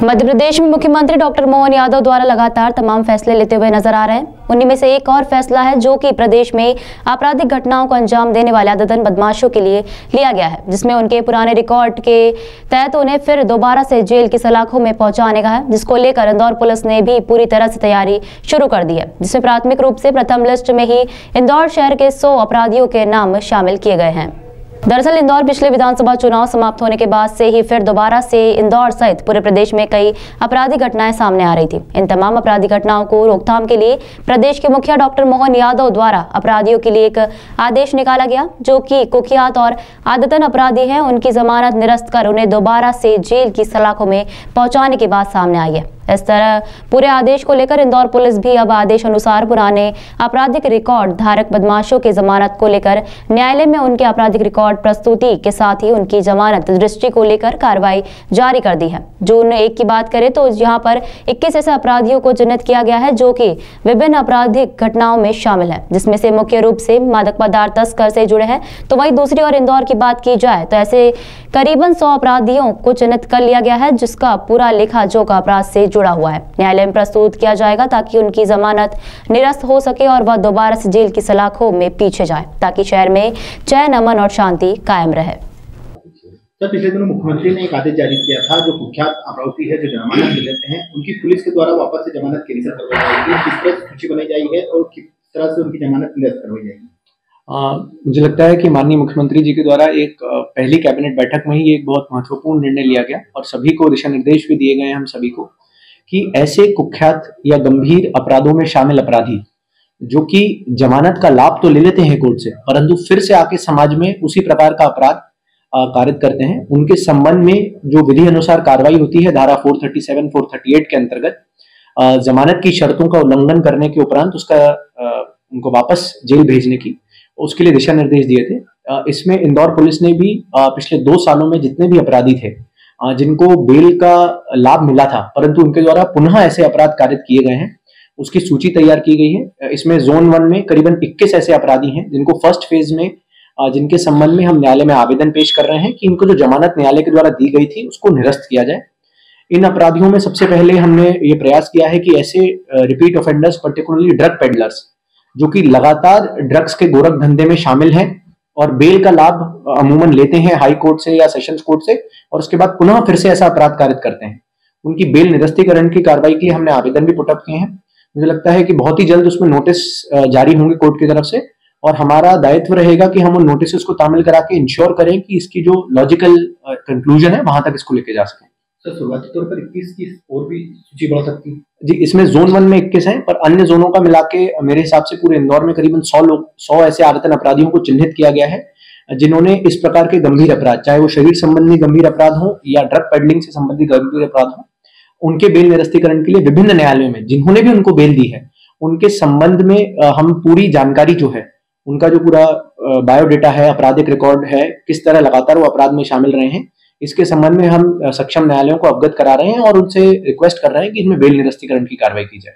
मध्य प्रदेश में मुख्यमंत्री डॉक्टर मोहन यादव द्वारा लगातार तमाम फैसले लेते हुए नजर आ रहे हैं। उन्हीं में से एक और फैसला है जो कि प्रदेश में आपराधिक घटनाओं को अंजाम देने वाले आदतन बदमाशों के लिए लिया गया है, जिसमें उनके पुराने रिकॉर्ड के तहत उन्हें फिर दोबारा से जेल की सलाखों में पहुंचाने का है, जिसको लेकर इंदौर पुलिस ने भी पूरी तरह से तैयारी शुरू कर दी है, जिसमें प्राथमिक रूप से प्रथम लिस्ट में ही इंदौर शहर के 100 अपराधियों के नाम शामिल किए गए हैं। दरअसल इंदौर पिछले विधानसभा चुनाव समाप्त होने के बाद से ही फिर दोबारा से इंदौर सहित पूरे प्रदेश में कई आपराधिक घटनाएं सामने आ रही थी। इन तमाम आपराधिक घटनाओं को रोकथाम के लिए प्रदेश के मुखिया डॉक्टर मोहन यादव द्वारा अपराधियों के लिए एक आदेश निकाला गया, जो कि कुख्यात और आदतन अपराधी हैं, उनकी जमानत निरस्त कर उन्हें दोबारा से जेल की सलाखों में पहुंचाने की बात सामने आई है। इस तरह पूरे आदेश को लेकर इंदौर पुलिस भी अब आदेश अनुसार पुराने आपराधिक रिकॉर्ड धारक बदमाशों की जमानत को लेकर न्यायालय में उनके आपराधिक रिकॉर्ड प्रस्तुति के साथ ही उनकी जमानत दृष्टि को लेकर कार्रवाई जारी कर दी है। जून 1 की बात करें तो यहाँ पर 21 ऐसे अपराधियों को चिन्हित किया गया है जो कि विभिन्न आपराधिक घटनाओं में शामिल है, जिसमें से मुख्य रूप से मादक पदार्थ तस्कर से जुड़े हैं। तो वहीं दूसरी ओर इंदौर की बात की जाए तो ऐसे करीबन 100 अपराधियों को चिन्हित कर लिया गया है, जिसका पूरा लेखा जोखा अपराध से जुड़ा हुआ है। न्यायालय में प्रस्तुत किया जाएगा ताकि उनकी जमानत निरस्त हो सके और वह दोबारा से जेल की सलाखों में पीछे जाए, ताकि शहर में चैन, अमन और शांति कायम रहे। सर, पिछले दिनों मुख्यमंत्री ने एक आदेश जारी किया था, जो कुख्यात अपराधी है जो जमानत लेते हैं उनकी पुलिस के द्वारा वापस से जमानत कैंसिल करवाई जाएगी। किस तरह सूची बनाई जाएगी है और किस तरह से उनकी जमानत निरस्त करवाई जाएगी? मुझे लगता है कि माननीय मुख्यमंत्री जी के द्वारा एक पहली कैबिनेट बैठक में ही एक बहुत महत्वपूर्ण निर्णय लिया गया और सभी को दिशा निर्देश भी दिए गए हैं हम सभी को कि ऐसे कुख्यात या गंभीर अपराधों में शामिल अपराधी जो कि जमानत का लाभ तो ले लेते हैं कोर्ट से, परंतु फिर से आके समाज में उसी प्रकार का अपराध कारित करते हैं, उनके संबंध में जो विधि अनुसार कार्रवाई होती है धारा 437, 438 के अंतर्गत जमानत की शर्तों का उल्लंघन करने के उपरांत उसका उनको वापस जेल भेजने की उसके लिए दिशा निर्देश दिए थे। इसमें इंदौर पुलिस ने भी पिछले 2 सालों में जितने भी अपराधी थे जिनको बेल का लाभ मिला था परंतु उनके द्वारा पुनः ऐसे अपराध कारित किए गए हैं, उसकी सूची तैयार की गई है। इसमें जोन 1 में करीबन 21 ऐसे अपराधी हैं जिनको फर्स्ट फेज में जिनके संबंध में हम न्यायालय में आवेदन पेश कर रहे हैं कि इनको जो जमानत न्यायालय के द्वारा दी गई थी उसको निरस्त किया जाए। इन अपराधियों में सबसे पहले हमने ये प्रयास किया है कि ऐसे repeat offenders, particularly drug peddlers जो कि लगातार ड्रग्स के गोरख धंधे में शामिल हैं और बेल का लाभ अमूमन लेते हैं हाई कोर्ट से या सेशंस कोर्ट से और उसके बाद पुनः फिर से ऐसा अपराध कारित करते हैं, उनकी बेल निरस्तीकरण की कार्रवाई के लिए हमने आवेदन भी पुटअप किए हैं। मुझे लगता है कि बहुत ही जल्द उसमें नोटिस जारी होंगे कोर्ट की तरफ से और हमारा दायित्व रहेगा कि हम उन नोटिस को तामील करा के इंश्योर करें कि इसकी जो लॉजिकल कंक्लूजन है वहां तक इसको लेके जा सकें। सर, शुरुआती तौर पर 21 की और भी सूची बढ़ सकती है जी। इसमें जोन 1 में 21 है, पर अन्य जोनों का मिला के मेरे हिसाब से पूरे इंदौर में करीबन 100 ऐसे आदतन अपराधियों को चिन्हित किया गया है जिन्होंने इस प्रकार के गंभीर अपराध, चाहे वो शरीर संबंधी गंभीर अपराध हो या ड्रग पेडलिंग से संबंधित गंभीर अपराध हो, उनके बेल निरस्तीकरण के लिए विभिन्न न्यायालयों में जिन्होंने भी उनको बेल दी है उनके संबंध में हम पूरी जानकारी जो है, उनका जो पूरा बायोडेटा है, आपराधिक रिकॉर्ड है, किस तरह लगातार वो अपराध में शामिल रहे हैं, इसके संबंध में हम सक्षम न्यायालयों को अवगत करा रहे हैं और उनसे रिक्वेस्ट कर रहे हैं कि इनमें बेल निरस्तीकरण की कार्रवाई की जाए।